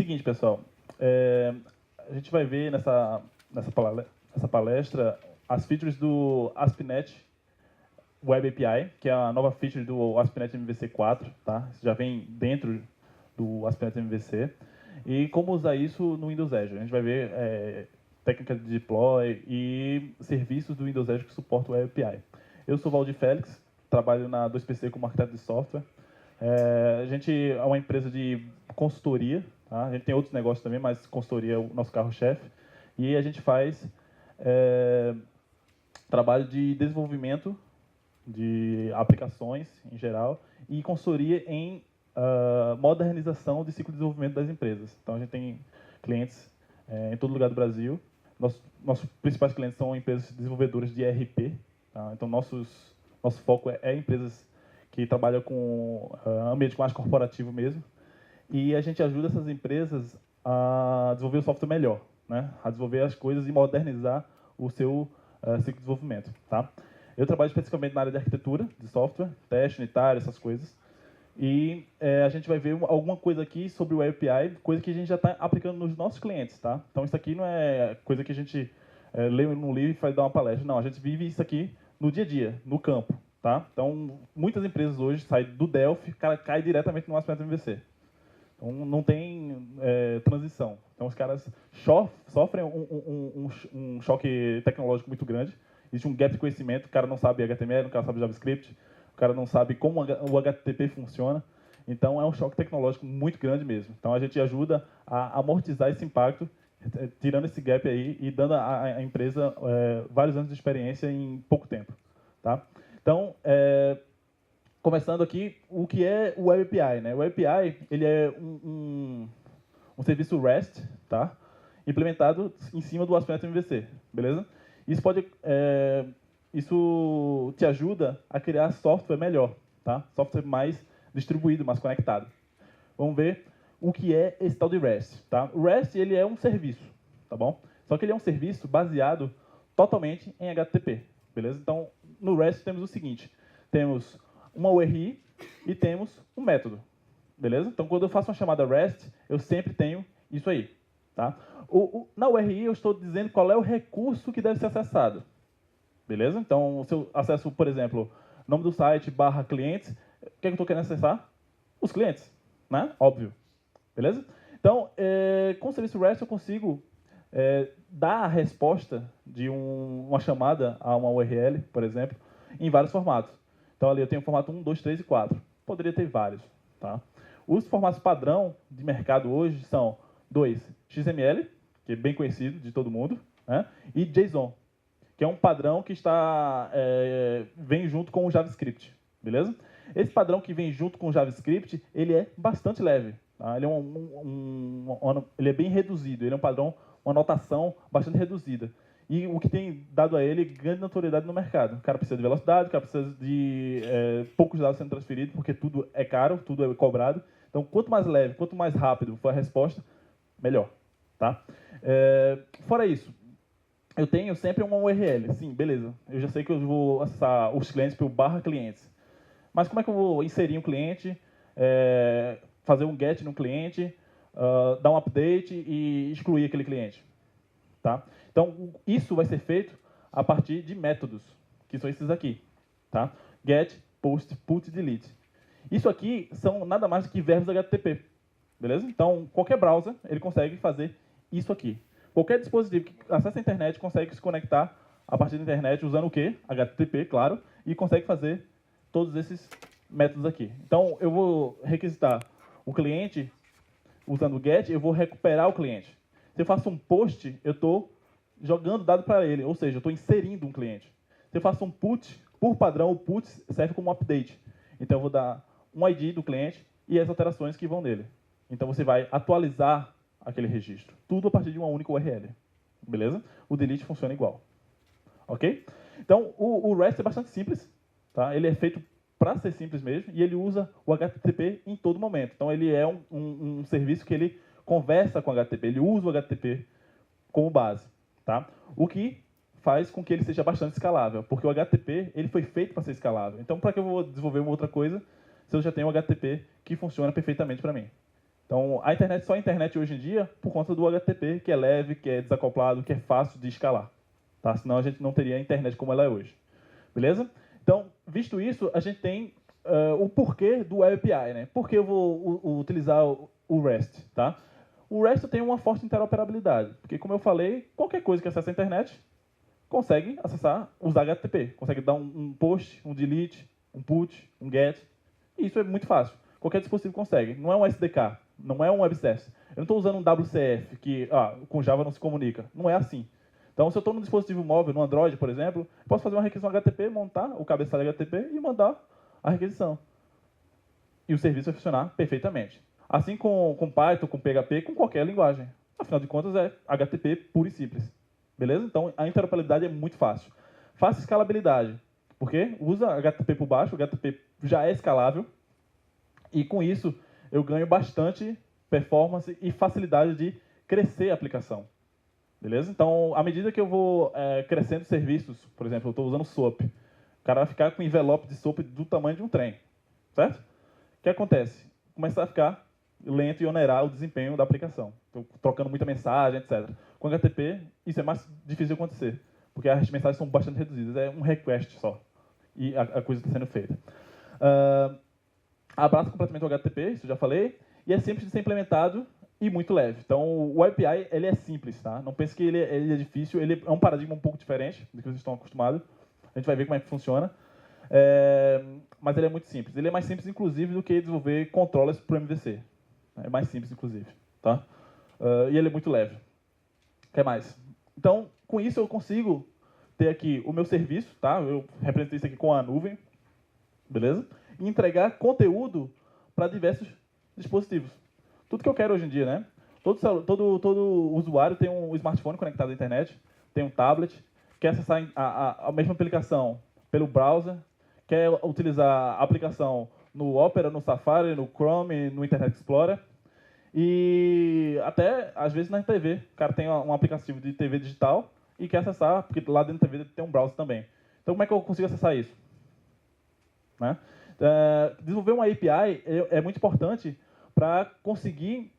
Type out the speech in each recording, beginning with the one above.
seguinte, pessoal. A gente vai ver nessa palestra as features do ASP.NET Web API, que é a nova feature do ASP.NET MVC 4, tá? Isso já vem dentro do ASP.NET MVC. E como usar isso no Windows Azure. A gente vai ver técnica de deploy e serviços do Windows Azure que suportam o Web API. Eu sou Valdir Félix, trabalho na 2PC como arquiteto de software. A gente é uma empresa de consultoria, tá? A gente tem outros negócios também, mas consultoria é o nosso carro-chefe. E a gente faz trabalho de desenvolvimento de aplicações em geral e consultoria em modernização de ciclo de desenvolvimento das empresas. Então, a gente tem clientes em todo lugar do Brasil. Nossos principais clientes são empresas desenvolvedoras de ERP. Tá? Então, nosso foco é empresas que trabalham com ambiente mais corporativo mesmo. E a gente ajuda essas empresas a desenvolver o software melhor, né? A desenvolver as coisas e modernizar o seu ciclo de desenvolvimento. Tá? Eu trabalho especificamente na área de arquitetura, de software, teste unitário, essas coisas. E a gente vai ver alguma coisa aqui sobre o Web API, coisa que a gente já está aplicando nos nossos clientes. Tá? Então, isso aqui não é coisa que a gente lê num livro e vai dar uma palestra. Não, a gente vive isso aqui no dia a dia, no campo. Tá? Então, muitas empresas hoje saem do Delphi, o cara cai diretamente no ASP.NET MVC. Então, não tem transição. Então, os caras sofrem um choque tecnológico muito grande. Existe um gap de conhecimento, o cara não sabe HTML, o cara não sabe JavaScript, o cara não sabe como o HTTP funciona. Então, é um choque tecnológico muito grande mesmo. Então, a gente ajuda a amortizar esse impacto, tirando esse gap aí e dando à empresa vários anos de experiência em pouco tempo. Tá? Então, começando aqui, o que é o Web API, né? O Web API, ele é um serviço REST, tá? Implementado em cima do ASP.NET MVC, beleza? Isso te ajuda a criar software melhor, tá? Software mais distribuído, mais conectado. Vamos ver o que é esse tal de REST, tá? O REST, ele é um serviço, tá bom? Só que ele é um serviço baseado totalmente em HTTP, beleza? Então, no REST temos o seguinte, temos uma URI e temos um método, beleza? Então, quando eu faço uma chamada REST, eu sempre tenho isso aí, tá? Na URI, eu estou dizendo qual é o recurso que deve ser acessado, beleza? Então, se eu acesso, por exemplo, nome do site / clientes, o que eu estou querendo acessar? Os clientes, né? Óbvio, beleza? Então, com o serviço REST, eu consigo dar a resposta de uma chamada a uma URL, por exemplo, em vários formatos. Então, ali eu tenho o formato 1, 2, 3 e 4. Poderia ter vários. Tá? Os formatos padrão de mercado hoje são 2, XML, que é bem conhecido de todo mundo, né? E JSON, que é um padrão que vem junto com o JavaScript. Beleza? Esse padrão que vem junto com o JavaScript, ele é bastante leve. Tá? Ele, ele é bem reduzido. Ele é um padrão, uma notação bastante reduzida. E o que tem dado a ele grande notoriedade no mercado. O cara precisa de velocidade, o cara precisa de poucos dados sendo transferidos, porque tudo é caro, tudo é cobrado. Então, quanto mais leve, quanto mais rápido for a resposta, melhor. Tá? Fora isso, eu tenho sempre uma URL. Sim, beleza. Eu já sei que eu vou acessar os clientes pelo / clientes. Mas como é que eu vou inserir um cliente, fazer um get no cliente, dar um update e excluir aquele cliente? Tá? Então, isso vai ser feito a partir de métodos, que são esses aqui. Tá? Get, post, put, delete. Isso aqui são nada mais do que verbos HTTP. Beleza? Então, qualquer browser ele consegue fazer isso aqui. Qualquer dispositivo que acessa a internet consegue se conectar a partir da internet usando o quê? HTTP, claro, e consegue fazer todos esses métodos aqui. Então, eu vou requisitar um cliente usando o get, eu vou recuperar o cliente. Se eu faço um post, eu estou jogando dado para ele, ou seja, eu estou inserindo um cliente. Se eu faço um put, por padrão, o put serve como update. Então, eu vou dar um ID do cliente e as alterações que vão nele. Então, você vai atualizar aquele registro. Tudo a partir de uma única URL. Beleza? O delete funciona igual. Ok? Então, o REST é bastante simples. Tá? Ele é feito para ser simples mesmo e ele usa o HTTP em todo momento. Então, ele é um serviço que ele conversa com o HTTP, ele usa o HTTP como base. Tá? O que faz com que ele seja bastante escalável, porque o HTTP ele foi feito para ser escalável. Então, para que eu vou desenvolver uma outra coisa se eu já tenho o HTTP que funciona perfeitamente para mim? Então, a internet só é internet hoje em dia por conta do HTTP, que é leve, que é desacoplado, que é fácil de escalar. Tá? Senão a gente não teria a internet como ela é hoje. Beleza? Então, visto isso, a gente tem o porquê do Web API. Né? Por que eu vou utilizar o REST? Tá? O REST tem uma forte interoperabilidade, porque, como eu falei, qualquer coisa que acessa a internet consegue acessar, usar HTTP. Consegue dar um post, um delete, um put, um get. E isso é muito fácil. Qualquer dispositivo consegue. Não é um SDK, não é um web service. Eu não estou usando um WCF, que com Java não se comunica. Não é assim. Então, se eu estou num dispositivo móvel, no Android, por exemplo, posso fazer uma requisição HTTP, montar o cabeçalho HTTP e mandar a requisição. E o serviço vai funcionar perfeitamente. Assim com Python, com PHP, com qualquer linguagem. Afinal de contas, é HTTP puro e simples. Beleza? Então, a interoperabilidade é muito fácil. Fácil escalabilidade. Porque usa HTTP por baixo, o HTTP já é escalável. E com isso, eu ganho bastante performance e facilidade de crescer a aplicação. Beleza? Então, à medida que eu vou crescendo serviços, por exemplo, eu estou usando SOAP, o cara vai ficar com um envelope de SOAP do tamanho de um trem. Certo? O que acontece? Começa a ficar lento e onerar o desempenho da aplicação. Estou trocando muita mensagem, etc. Com HTTP, isso é mais difícil de acontecer, porque as mensagens são bastante reduzidas. É um request só. E a coisa está sendo feita. Abraça completamente o HTTP, isso eu já falei, e é simples de ser implementado e muito leve. Então, o API ele é simples, tá? Não pense que ele é difícil, ele é um paradigma um pouco diferente do que vocês estão acostumados. A gente vai ver como é que funciona. Mas ele é muito simples. Ele é mais simples, inclusive, do que desenvolver controllers para o MVC. É mais simples, inclusive. Tá? E ele é muito leve. O que mais? Então, com isso, eu consigo ter aqui o meu serviço. Tá? Eu representei isso aqui com a nuvem. Beleza? E entregar conteúdo para diversos dispositivos. Tudo que eu quero hoje em dia, né? Todo usuário tem um smartphone conectado à internet, tem um tablet, quer acessar a mesma aplicação pelo browser, quer utilizar a aplicação no Opera, no Safari, no Chrome, no Internet Explorer, e até, às vezes, na TV. O cara tem um aplicativo de TV digital e quer acessar, porque lá dentro da TV tem um browser também. Então, como é que eu consigo acessar isso? Né? Desenvolver uma API é muito importante para conseguir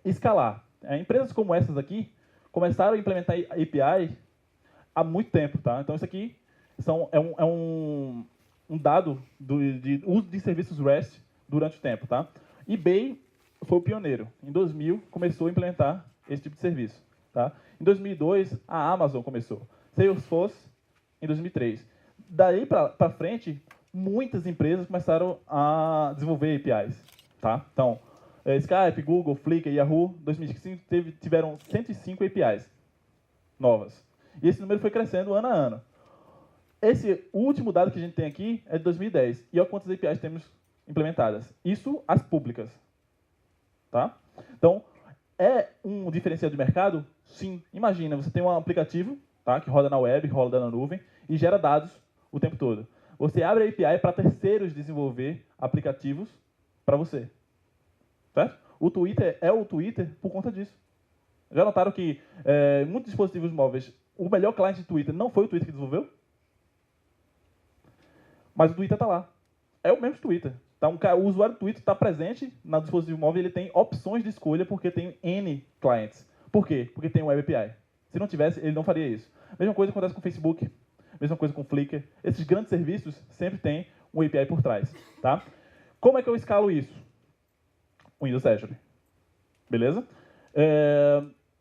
escalar. Empresas como essas aqui começaram a implementar API há muito tempo. Tá? Então, isso aqui é um dado de uso de serviços REST durante o tempo. Tá? eBay foi o pioneiro. Em 2000, começou a implementar esse tipo de serviço. Tá? Em 2002, a Amazon começou. Salesforce, em 2003. Daí para frente, muitas empresas começaram a desenvolver APIs. Tá? Então, Skype, Google, Flickr, Yahoo, em 2005 tiveram 105 APIs novas. E esse número foi crescendo ano a ano. Esse último dado que a gente tem aqui é de 2010. E olha quantas APIs temos implementadas. Isso as públicas. Tá? Então, é um diferencial de mercado? Sim. Imagina, você tem um aplicativo, tá, que roda na web, roda na nuvem e gera dados o tempo todo. Você abre a API para terceiros desenvolver aplicativos para você. Certo? O Twitter é o Twitter por conta disso. Já notaram que muitos dispositivos móveis, o melhor cliente de Twitter não foi o Twitter que desenvolveu? Mas o Twitter está lá. É o mesmo Twitter. Então, o usuário do Twitter está presente no dispositivo móvel e ele tem opções de escolha porque tem N clientes. Por quê? Porque tem o Web API. Se não tivesse, ele não faria isso. Mesma coisa acontece com o Facebook, mesma coisa com o Flickr. Esses grandes serviços sempre têm um API por trás. Tá? Como é que eu escalo isso? O Windows Azure. Beleza?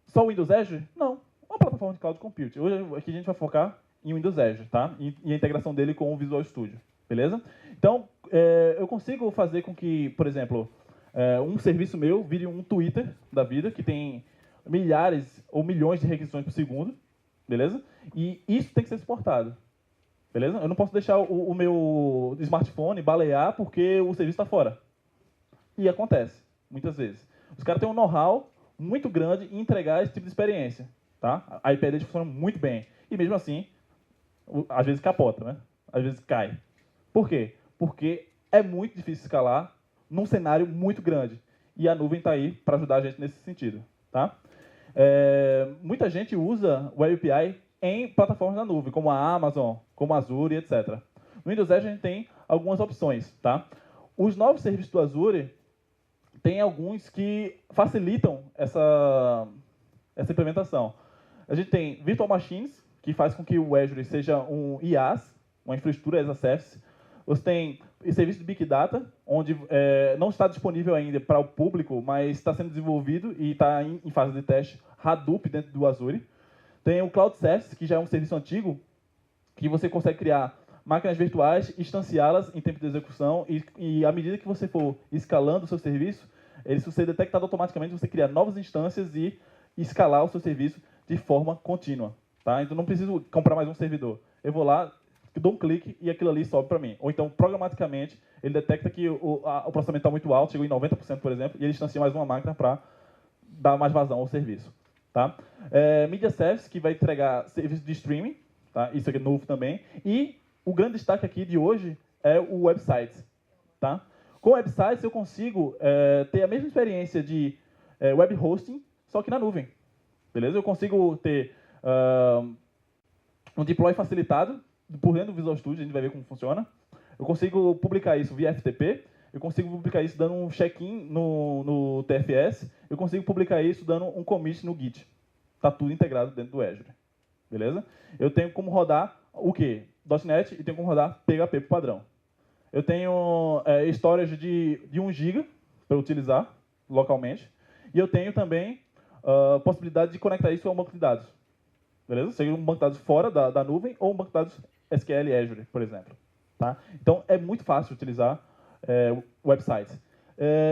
Só o Windows Azure? Não. Uma plataforma de cloud computing. Hoje aqui a gente vai focar em Windows Azure, tá? E a integração dele com o Visual Studio. Beleza? Então, eu consigo fazer com que, por exemplo, um serviço meu vire um Twitter da vida, que tem milhares ou milhões de requisições por segundo. Beleza? E isso tem que ser suportado. Beleza? Eu não posso deixar o meu smartphone balear porque o serviço está fora. E acontece, muitas vezes. Os caras têm um know-how muito grande em entregar esse tipo de experiência. Tá? A IP deles funciona muito bem. E mesmo assim, às vezes capota, né? Às vezes cai. Por quê? Porque é muito difícil escalar num cenário muito grande. E a nuvem está aí para ajudar a gente nesse sentido. Tá? Muita gente usa o Web API em plataformas da nuvem, como a Amazon, como a Azure, etc. No Windows Azure a gente tem algumas opções. Tá? Os novos serviços do Azure tem alguns que facilitam essa implementação. A gente tem Virtual Machines, que faz com que o Azure seja um IaaS, uma infraestrutura as a service. Você tem serviço de Big Data, onde não está disponível ainda para o público, mas está sendo desenvolvido e está em fase de teste Hadoop dentro do Azure. Tem o Cloud Service, que já é um serviço antigo, que você consegue criar máquinas virtuais, instanciá-las em tempo de execução e à medida que você for escalando o seu serviço, ele ser detectado automaticamente, você cria novas instâncias e escalar o seu serviço de forma contínua. Tá? Então, não preciso comprar mais um servidor. Eu vou lá, dou um clique e aquilo ali sobe para mim. Ou então, programaticamente, ele detecta que o processamento está muito alto, chegou em 90%, por exemplo, e ele instancia mais uma máquina para dar mais vazão ao serviço. Tá? Media Service, que vai entregar serviço de streaming, tá? Isso aqui é novo também. E o grande destaque aqui de hoje é o Websites. Tá? Com Websites, eu consigo ter a mesma experiência de web hosting, só que na nuvem. Beleza? Eu consigo ter um deploy facilitado por dentro do Visual Studio, a gente vai ver como funciona. Eu consigo publicar isso via FTP, eu consigo publicar isso dando um check-in no TFS, eu consigo publicar isso dando um commit no Git. Está tudo integrado dentro do Azure. Beleza? Eu tenho como rodar o quê? .NET e tenho como rodar PHP por padrão. Eu tenho storage de 1 GB para utilizar localmente. E eu tenho também possibilidade de conectar isso a um banco de dados. Beleza? Seja um banco de dados fora da nuvem ou um banco de dados SQL Azure, por exemplo. Tá? Então, é muito fácil utilizar websites.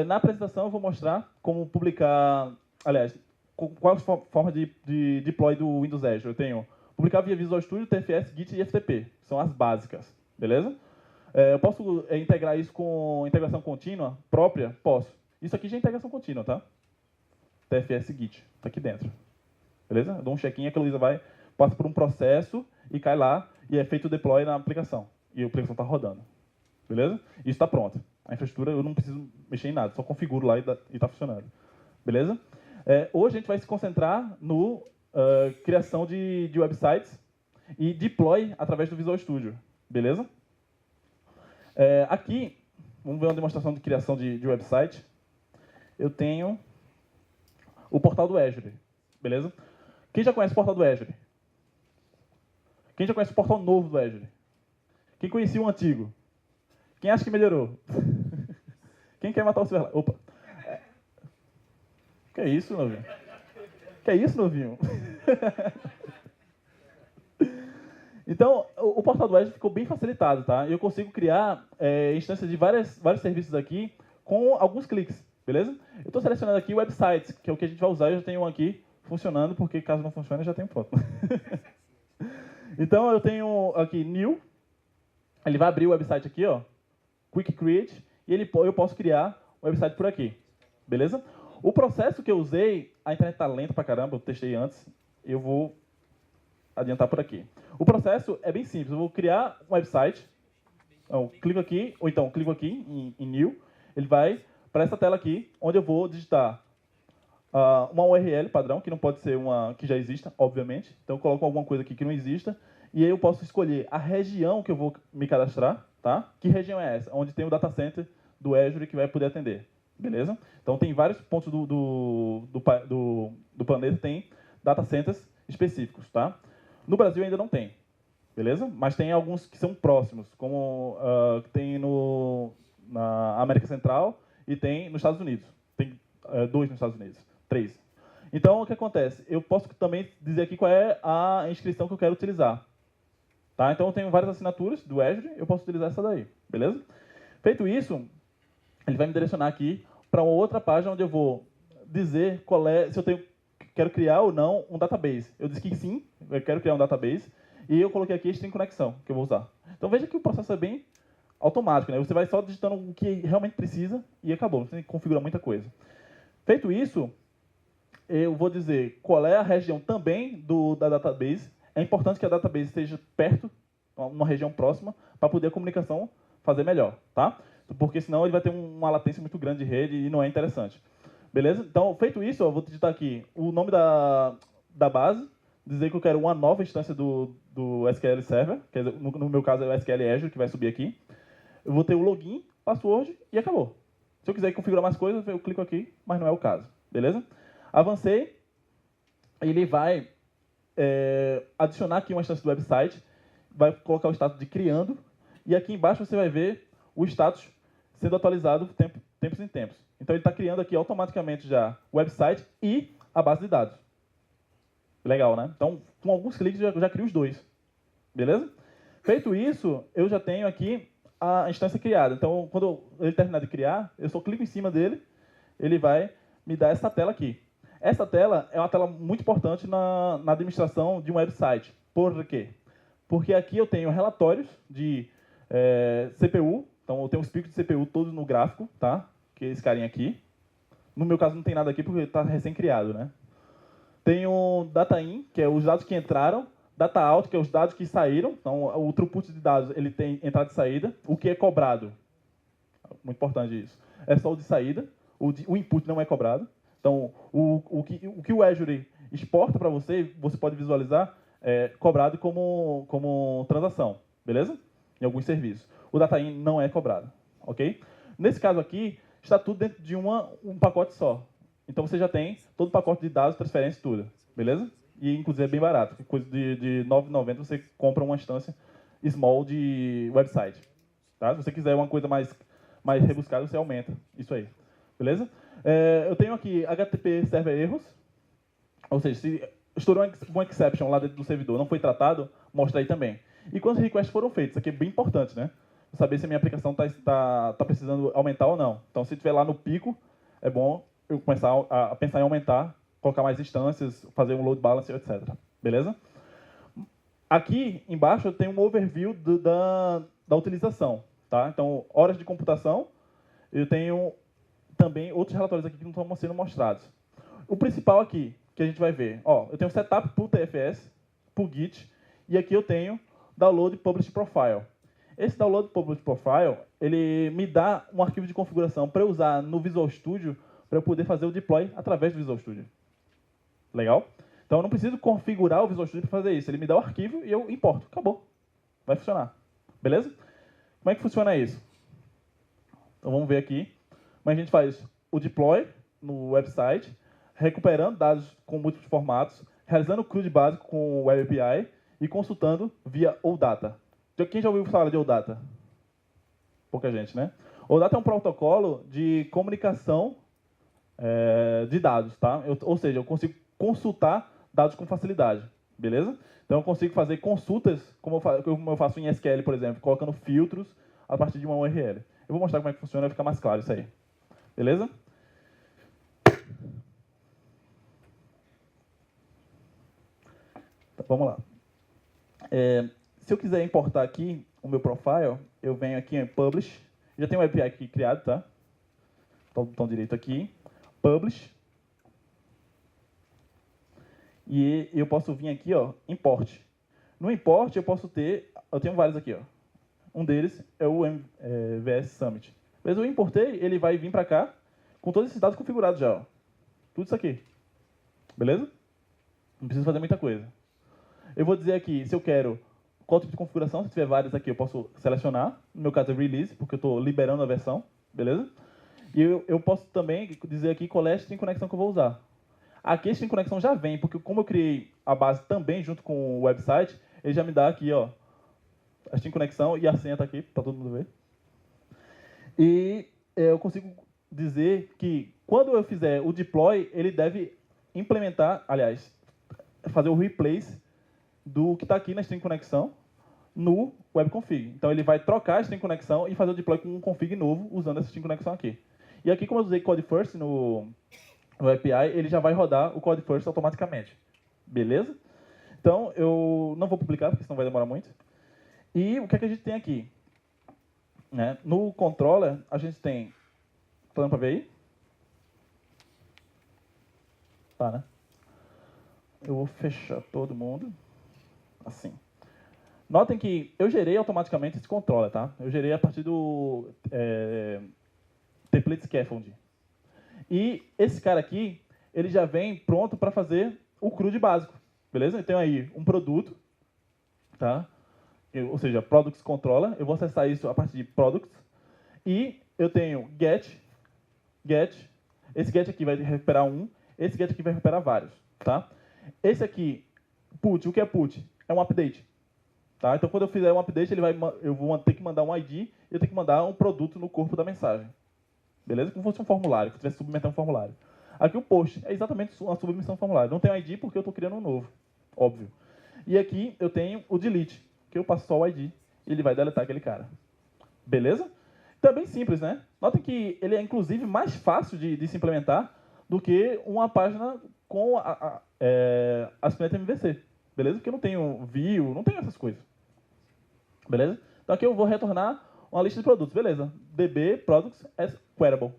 Na apresentação, eu vou mostrar como publicar... Aliás, qual a forma de deploy do Windows Azure. Eu tenho publicar via Visual Studio, TFS, Git e FTP. São as básicas. Beleza? Eu posso integrar isso com integração contínua própria? Posso. Isso aqui já é integração contínua, tá? TFS Git. Está aqui dentro. Beleza? Eu dou um check-in, aquela Luísa passa por um processo e cai lá e é feito o deploy na aplicação. E a aplicação está rodando. Beleza? Isso está pronto. A infraestrutura eu não preciso mexer em nada, só configuro lá e está funcionando. Beleza? Hoje a gente vai se concentrar no criação de websites e deploy através do Visual Studio. Beleza? Aqui, vamos ver uma demonstração de criação de website. Eu tenho o portal do Azure. Beleza? Quem já conhece o portal do Azure? Quem já conhece o portal novo do Azure? Quem conhecia o antigo? Quem acha que melhorou? Quem quer matar o seu... Opa! Que é isso, novinho? Que é isso, novinho? Então, o portal do Azure ficou bem facilitado, tá? Eu consigo criar instâncias de vários serviços aqui com alguns cliques, beleza? Eu estou selecionando aqui websites, que é o que a gente vai usar. Eu já tenho um aqui funcionando, porque caso não funcione, eu já tenho pronto. Então, eu tenho aqui New. Ele vai abrir o website aqui, ó. Quick Create. E eu posso criar o website por aqui. Beleza? O processo que eu usei, a internet está lenta pra caramba, eu testei antes. Eu vou adiantar por aqui. O processo é bem simples. Eu vou criar um website. Então, clico aqui, ou então clico aqui em New. Ele vai para essa tela aqui, onde eu vou digitar uma URL padrão, que não pode ser uma que já exista, obviamente. Então, eu coloco alguma coisa aqui que não exista. E aí eu posso escolher a região que eu vou me cadastrar. Tá? Que região é essa? Onde tem o data center do Azure que vai poder atender. Beleza? Então, tem vários pontos do planeta tem data centers específicos. Tá? No Brasil ainda não tem. Beleza? Mas tem alguns que são próximos, como tem na América Central e tem nos Estados Unidos. Tem 2 nos Estados Unidos. 3. Então, o que acontece? Eu posso também dizer aqui qual é a inscrição que eu quero utilizar. Tá? Então, eu tenho várias assinaturas do Azure, eu posso utilizar essa daí. Beleza? Feito isso, ele vai me direcionar aqui para uma outra página onde eu vou dizer se eu quero criar ou não um database. Eu disse que sim, eu quero criar um database. E eu coloquei aqui String Conexão, que eu vou usar. Então, veja que o processo é bem automático. Né? Você vai só digitando o que realmente precisa e acabou. Você tem que configurar muita coisa. Feito isso, eu vou dizer qual é a região também da database. É importante que a database esteja perto, numa região próxima, para poder a comunicação fazer melhor. Tá? Porque senão ele vai ter uma latência muito grande de rede e não é interessante. Beleza? Então, feito isso, eu vou digitar aqui o nome da base, dizer que eu quero uma nova instância do SQL Server, que no meu caso é o SQL Azure, que vai subir aqui. Eu vou ter o login, password e acabou. Se eu quiser configurar mais coisas, eu clico aqui, mas não é o caso. Beleza? Avancei. Ele vai adicionar aqui uma instância do website, vai colocar o status de criando, e aqui embaixo você vai ver o status sendo atualizado tempos em tempos. Então ele está criando aqui automaticamente já o website e a base de dados. Legal, né? Então, com alguns cliques já crio os dois. Beleza? Feito isso, eu já tenho aqui a instância criada. Então, quando ele terminar de criar, eu só clico em cima dele, ele vai me dar essa tela aqui. Essa tela é uma tela muito importante na administração de um website. Por quê? Porque aqui eu tenho relatórios de CPU. Então, eu tenho os picos de CPU todos no gráfico, tá? Que é esse carinha aqui. No meu caso, não tem nada aqui porque está recém-criado, né? Tenho data in, que é os dados que entraram. Data out, que é os dados que saíram. Então, o throughput de dados ele tem entrada e saída. O que é cobrado? Muito importante isso. É só o de saída. O input não é cobrado. Então, o que o Azure exporta para você, você pode visualizar cobrado como transação, beleza? Em alguns serviços. O data in não é cobrado, ok? Nesse caso aqui, está tudo dentro de um pacote só. Então, você já tem todo o pacote de dados, transferência e tudo, beleza? E, inclusive, é bem barato. Coisa de R$ 9,90 você compra uma instância small de website. Tá? Se você quiser uma coisa mais rebuscada, você aumenta isso aí, beleza? Eu tenho aqui HTTP server erros, ou seja, se estourou um exception lá dentro do servidor, não foi tratado, mostra aí também. E quando os requests foram feitos, isso aqui é bem importante, né? Saber se a minha aplicação está precisando aumentar ou não. Então, se estiver lá no pico, é bom eu começar a pensar em aumentar, colocar mais instâncias, fazer um load balancer, etc. Beleza? Aqui embaixo eu tenho um overview da utilização. Tá? Então, horas de computação, eu tenho também outros relatórios aqui que não estão sendo mostrados. O principal aqui, que a gente vai ver, eu tenho setup por TFS, por Git, e aqui eu tenho download publish profile. Esse download publish profile, ele me dá um arquivo de configuração para eu usar no Visual Studio, para eu poder fazer o deploy através do Visual Studio. Legal? Então eu não preciso configurar o Visual Studio para fazer isso. Ele me dá o arquivo e eu importo. Acabou. Vai funcionar. Beleza? Como é que funciona isso? Então vamos ver aqui. Como a gente faz o deploy no website, recuperando dados com múltiplos formatos, realizando o CRUD básico com o Web API e consultando via OData. Quem já ouviu falar de OData? Pouca gente, né? OData é um protocolo de comunicação de dados, tá? Ou seja, eu consigo consultar dados com facilidade, beleza? Então eu consigo fazer consultas, como eu faço em SQL, por exemplo, colocando filtros a partir de uma URL. Eu vou mostrar como é que funciona, vai ficar mais claro isso aí. Beleza? Tá, vamos lá. Se eu quiser importar aqui o meu profile, eu venho aqui em Publish. Já tem um API aqui criado, tá? Então, botão direito aqui. Publish. E eu posso vir aqui, Import. No Import, eu tenho vários aqui, Um deles é o VS Summit. Mas eu importei, ele vai vir para cá com todos esses dados configurados já, Tudo isso aqui. Beleza? Não preciso fazer muita coisa. Eu vou dizer aqui, se eu quero qual tipo de configuração, se tiver várias aqui, eu posso selecionar. No meu caso é Release, porque eu estou liberando a versão. Beleza? E eu posso também dizer aqui qual é a string conexão que eu vou usar. Aqui a string conexão já vem, porque como eu criei a base também junto com o website, ele já me dá aqui, a string conexão e a senha está aqui, para todo mundo ver. E eu consigo dizer que quando eu fizer o deploy, ele deve implementar, aliás, fazer o replace do que está aqui na string conexão no webconfig. Então ele vai trocar a string conexão e fazer o deploy com um config novo usando essa string conexão aqui. E aqui, como eu usei Code First no API, ele já vai rodar o Code First automaticamente. Beleza? Então eu não vou publicar, porque senão vai demorar muito. E o que é que a gente tem aqui? No controller, a gente tem... Tá dando para ver aí? Tá, né? Eu vou fechar todo mundo. Assim. Notem que eu gerei automaticamente esse controller, tá? Eu gerei a partir do template scaffold. E esse cara aqui, ele já vem pronto para fazer o CRUD básico. Beleza? Eu tenho aí um produto, tá? Ou seja, Products Controller. Eu vou acessar isso a partir de Products. E eu tenho Get, get. Esse get aqui vai recuperar um, esse get aqui vai recuperar vários, tá? Esse aqui, put, o que é put? É um update. Tá? Então, quando eu fizer um update, eu vou ter que mandar um ID e eu tenho que mandar um produto no corpo da mensagem. Beleza? Como se fosse um formulário, que eu estivesse submetendo um formulário. Aqui o post é exatamente uma submissão do formulário. Não tem um ID porque eu estou criando um novo, óbvio. E aqui eu tenho o delete, que eu passo só o ID e ele vai deletar aquele cara. Beleza? Então é bem simples, né? Notem que ele é, inclusive, mais fácil de se implementar do que uma página com ASP.NET MVC. Beleza? Porque eu não tenho view, não tenho essas coisas. Beleza? Então aqui eu vou retornar uma lista de produtos. Beleza. DB products as queryable.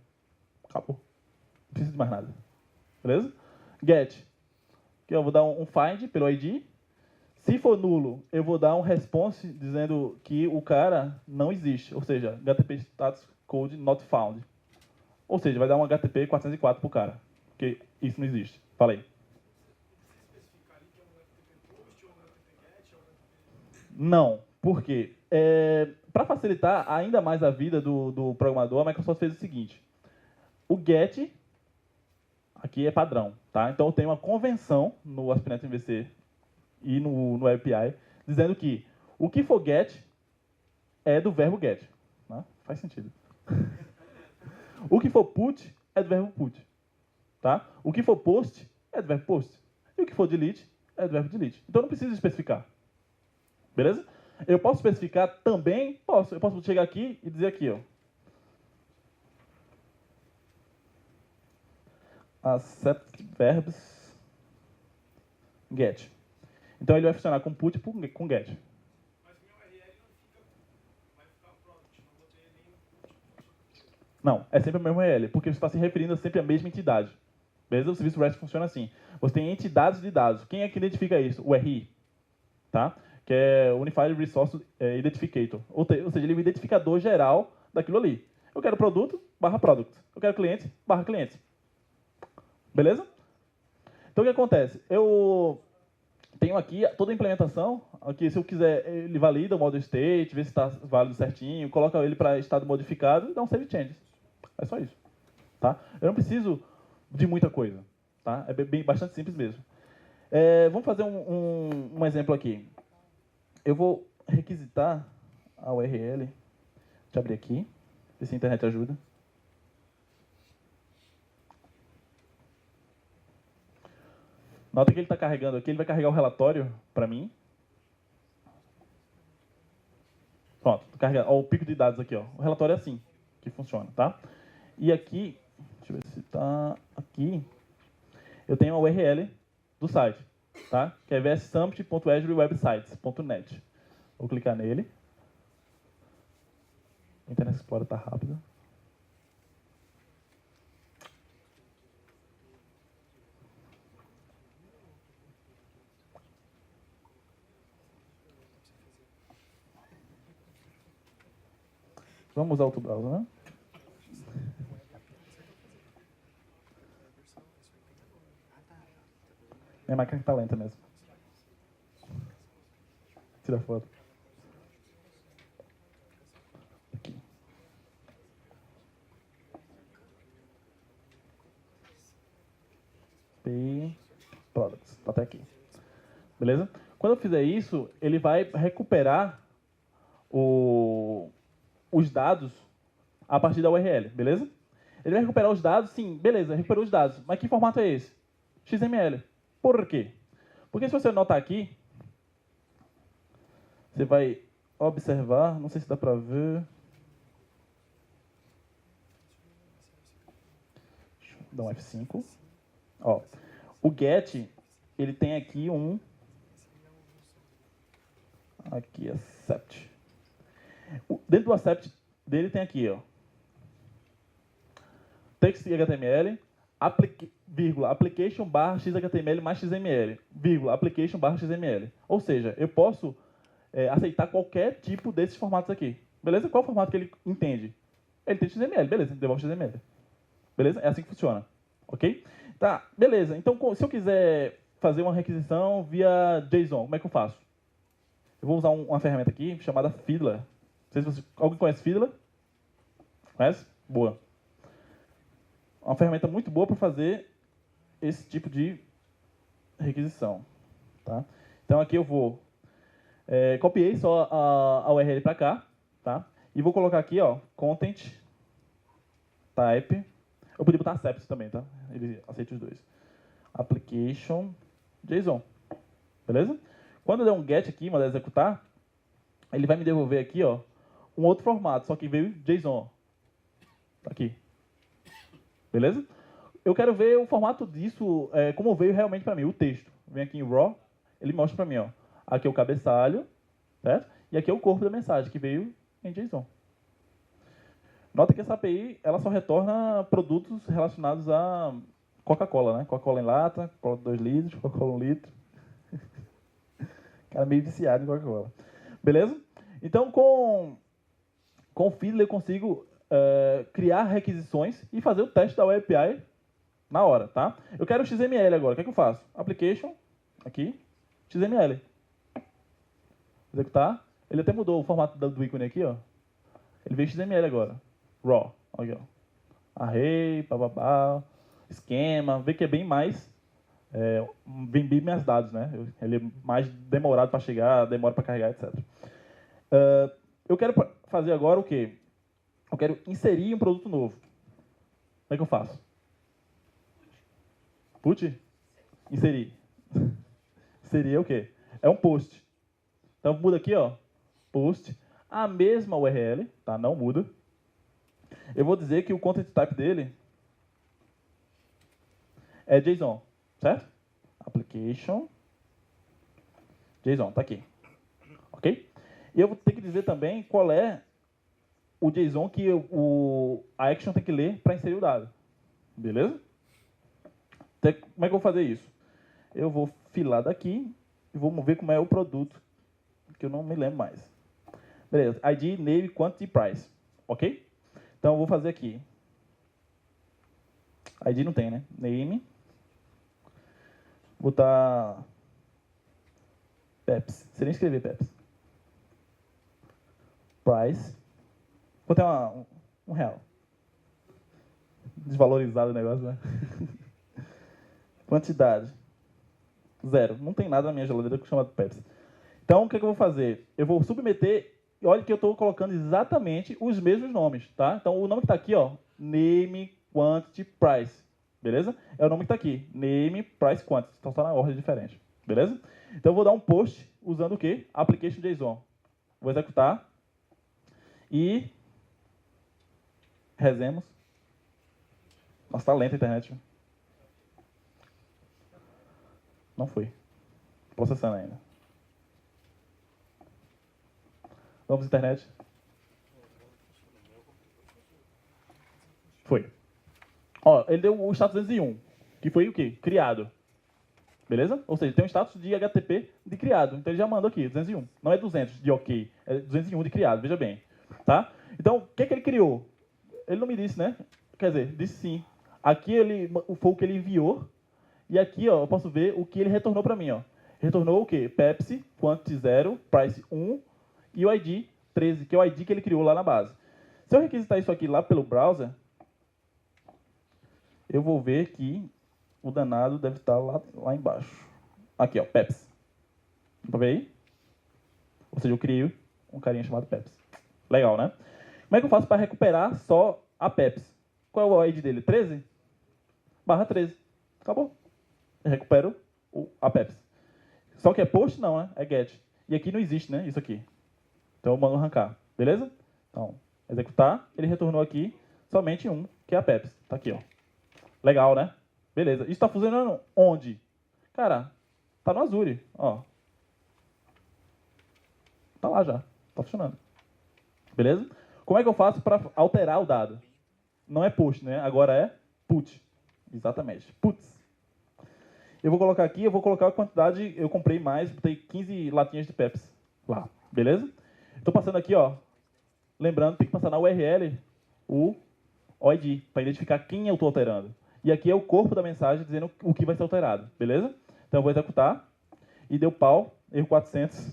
Acabou. Não preciso de mais nada. Beleza? Get. Aqui eu vou dar um find pelo ID. Se for nulo, eu vou dar um response dizendo que o cara não existe. Ou seja, HTTP status code not found. Ou seja, vai dar um HTTP 404 para o cara. Porque isso não existe. Fala aí. Não. Por quê? Para facilitar ainda mais a vida do programador, a Microsoft fez o seguinte. O get aqui é padrão. Tá? Então eu tenho uma convenção no ASP.NET MVC e no API, dizendo que o que for get é do verbo get. Né? Faz sentido. O que for put é do verbo put. Tá? O que for post é do verbo post. E o que for delete é do verbo delete. Então não precisa especificar. Beleza? Eu posso especificar também? Posso. Eu posso chegar aqui e dizer aqui, ó. Accept verbs get. Então ele vai funcionar com put e com get. Mas o meu URL vai ficar product, não vou ter nem. Não, é sempre o mesmo URL, porque você está se referindo a sempre à mesma entidade. Beleza? O serviço REST funciona assim. Você tem entidades de dados. Quem é que identifica isso? O RI. Tá? Que é Unified Resource Identificator. Ou seja, ele é o identificador geral daquilo ali. Eu quero produto, barra product. Eu quero cliente, barra cliente. Beleza? Então o que acontece? Eu tenho aqui toda a implementação. Aqui, se eu quiser, ele valida o model state, vê se está válido certinho, coloca ele para estado modificado e dá um save changes. É só isso. Tá? Eu não preciso de muita coisa. Tá? É bastante simples mesmo. Vamos fazer um exemplo aqui. Eu vou requisitar a URL. Deixa eu abrir aqui, ver se a internet ajuda. Nota que ele está carregando aqui, ele vai carregar o relatório para mim. Pronto, carregando. Ó, o pico de dados aqui, ó. O relatório é assim que funciona, tá? E aqui, deixa eu ver se está aqui, eu tenho a URL do site, tá? Que é vssummit.azurewebsites.net. Vou clicar nele. O Internet Explorer está rápido. Vamos usar outro browser, né? Minha máquina está lenta mesmo. Tira a foto. Aqui. Products. Tá até aqui. Beleza? Quando eu fizer isso, ele vai recuperar os dados a partir da URL, beleza? Ele vai recuperar os dados, sim, beleza, recuperou os dados. Mas que formato é esse? XML. Por quê? Porque se você notar aqui, você vai observar, não sei se dá para ver. Deixa eu dar um F5. Ó, o get, ele tem aqui aqui, accept. Dentro do accept dele tem aqui, ó, text HTML, application barra XHTML mais XML, application barra XML. Ou seja, eu posso aceitar qualquer tipo desses formatos aqui. Beleza? Qual é o formato que ele entende? Ele tem XML, beleza, devolve XML. Beleza? É assim que funciona. Ok? Tá, beleza. Então, se eu quiser fazer uma requisição via JSON, como é que eu faço? Eu vou usar uma ferramenta aqui chamada Fiddler. Não sei se alguém conhece Fiddler? Conhece? Boa. uma ferramenta muito boa para fazer esse tipo de requisição. Tá? Então aqui eu vou... copiei só a URL para cá, tá? E vou colocar aqui, ó, content type. Eu podia botar accept também, tá? Ele aceita os dois. Application JSON. Beleza? Quando eu der um get aqui, mandar executar, ele vai me devolver aqui, ó, um outro formato, só que veio JSON. Aqui. Beleza? Eu quero ver o formato disso, como veio realmente para mim, o texto. Vem aqui em raw, ele mostra para mim, ó. Aqui é o cabeçalho, certo? E aqui é o corpo da mensagem, que veio em JSON. Nota que essa API, ela só retorna produtos relacionados a Coca-Cola, né? Coca-Cola em lata, Coca-Cola 2 litros, Coca-Cola 1 litro. Cara meio viciado em Coca-Cola. Beleza? Então, com o Fiddler eu consigo criar requisições e fazer o teste da Web API na hora, tá? Eu quero XML agora. O que é que eu faço? Application, aqui, XML. Executar. Ele até mudou o formato do ícone aqui, ó. Ele veio XML agora. Raw. Aqui, ó. Array, bababá, esquema. Vê que é bem mais... vem bem mais dados, né? Ele é mais demorado para chegar, demora para carregar, etc. Eu quero fazer agora o quê? Eu quero inserir um produto novo. Como é que eu faço? Put? Inserir. Inserir é o quê? É um post. Então muda aqui, ó. Post. A mesma URL, tá? Não muda. Eu vou dizer que o content type dele é JSON, certo? Application. JSON, tá aqui. Ok? E eu vou ter que dizer também qual é o JSON que a action tem que ler para inserir o dado. Beleza? Então, como é que eu vou fazer isso? Eu vou filar daqui e vou ver como é o produto, que eu não me lembro mais. Beleza. ID, name, quantity, price. Ok? Então, eu vou fazer aqui. ID não tem, né? Name. Botar Pepsi. Você nem escrever Pepsi. Price. Vou ter um real. Desvalorizado o negócio, né? Quantidade. 0. Não tem nada na minha geladeira chamado Pepsi. Então, o que eu vou fazer? Eu vou submeter... Olha que eu estou colocando exatamente os mesmos nomes, tá? Então, o nome que está aqui, ó, name, quantity, price. Beleza? É o nome que está aqui. Name, price, quantity. Então, está na ordem diferente. Beleza? Então, eu vou dar um post usando o quê? Application JSON. Vou executar. E... rezemos. Nossa, tá lenta a internet. Não foi. Processando ainda. Vamos, internet. Foi. Ó, ele deu o status 201, que foi o quê? Criado. Beleza? Ou seja, tem um status de HTTP de criado. Então ele já mandou aqui, 201. Não é 200 de ok, é 201 de criado, veja bem. Tá? Então, o que é que ele criou? Ele não me disse, né? Quer dizer, disse sim. Aqui foi o que ele enviou. E aqui, ó, eu posso ver o que ele retornou para mim, ó. Retornou o quê? Pepsi, quantity 0, price 1 e o ID 13, que é o ID que ele criou lá na base. Se eu requisitar isso aqui lá pelo browser, eu vou ver que o danado deve estar lá embaixo. Aqui, ó, Pepsi. Dá pra ver aí? Ou seja, eu criei um carinha chamado Pepsi. Legal, né? Como é que eu faço para recuperar só a Pepsi? Qual é o ID dele? 13? Barra 13. Acabou. Eu recupero a Pepsi. Só que é post? Não, né? É get. E aqui não existe, né? Isso aqui. Então eu mando arrancar. Beleza? Então, executar. Ele retornou aqui somente um, que é a Pepsi. Tá aqui, ó. Legal, né? Beleza. Isso está funcionando onde? Cara, tá no Azure, ó. Tá lá já. Tá funcionando. Beleza? Como é que eu faço para alterar o dado? Não é post, né? Agora é put. Exatamente. Puts. Eu vou colocar aqui, eu vou colocar a quantidade, eu comprei mais, botei 15 latinhas de Pepsi lá. Beleza? Estou passando aqui, ó. Lembrando, tem que passar na URL o ID, para identificar quem eu estou alterando. E aqui é o corpo da mensagem dizendo o que vai ser alterado. Beleza? Então eu vou executar. E deu pau, erro 400.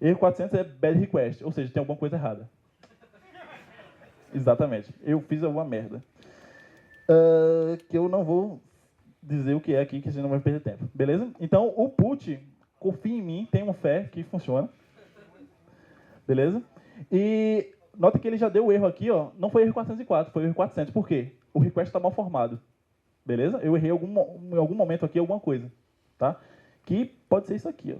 Erro 400 é bad request, ou seja, tem alguma coisa errada. Exatamente. Eu fiz alguma merda. que eu não vou dizer o que é aqui, que a gente não vai perder tempo. Beleza? Então, o put, confia em mim, tenham fé que funciona. Beleza? E nota que ele já deu o erro aqui, ó. Não foi erro 404, foi erro 400. Por quê? O request está mal formado. Beleza? Eu errei em algum momento aqui alguma coisa. Tá? Que pode ser isso aqui, ó.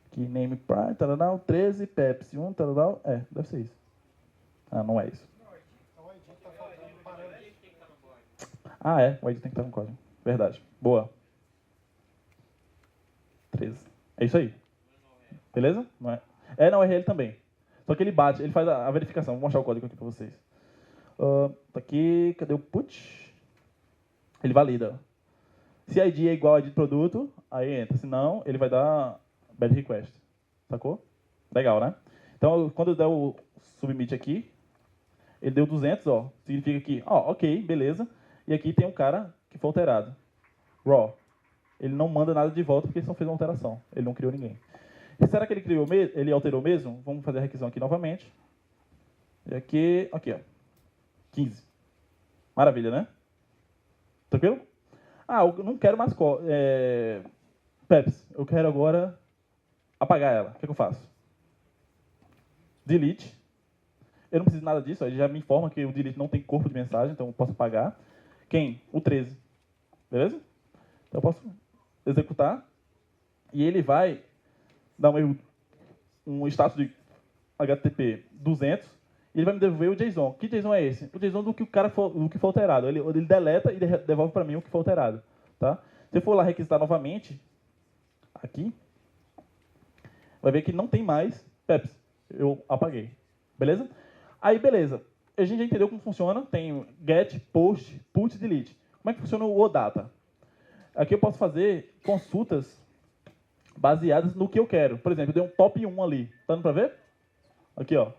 Aqui, name prime, taradão, 13, Pepsi 1, taradão. Deve ser isso. Ah, não é isso. O ID tem que estar no código. Verdade. Boa. 13. É isso aí. Beleza? Não é? Não, errei ele também. Só que ele bate, ele faz a verificação. Vou mostrar o código aqui para vocês. Tá aqui, cadê o put? Ele valida. Se a ID é igual a ID do produto, aí entra. Se não, ele vai dar bad request. Sacou? Legal, né? Então, quando eu der o submit aqui, ele deu 200, ó. Significa que, ok, beleza. E aqui tem um cara que foi alterado. Raw. Ele não manda nada de volta porque ele só fez uma alteração. Ele não criou ninguém. E será que ele alterou mesmo? Vamos fazer a requisição aqui novamente. E aqui, ó. 15. Maravilha, né? Tranquilo? Eu não quero mais Pepsi. Eu quero agora apagar ela. O que eu faço? Delete. Eu não preciso de nada disso. Ele já me informa que o delete não tem corpo de mensagem, então eu posso apagar. Quem? O 13. Beleza? Então eu posso executar. E ele vai dar um status de HTTP 200 e ele vai me devolver o JSON. Que JSON é esse? O JSON do que foi alterado. Ele deleta e devolve para mim o que foi alterado. Tá? Se eu for lá requisitar novamente, aqui, vai ver que não tem mais Pepsi. Eu apaguei. Beleza? Aí, beleza. A gente já entendeu como funciona. Tem get, post, put, delete. Como é que funciona o OData? Aqui eu posso fazer consultas baseadas no que eu quero. Por exemplo, eu dei um top 1 ali. Tá dando para ver? Aqui, ó.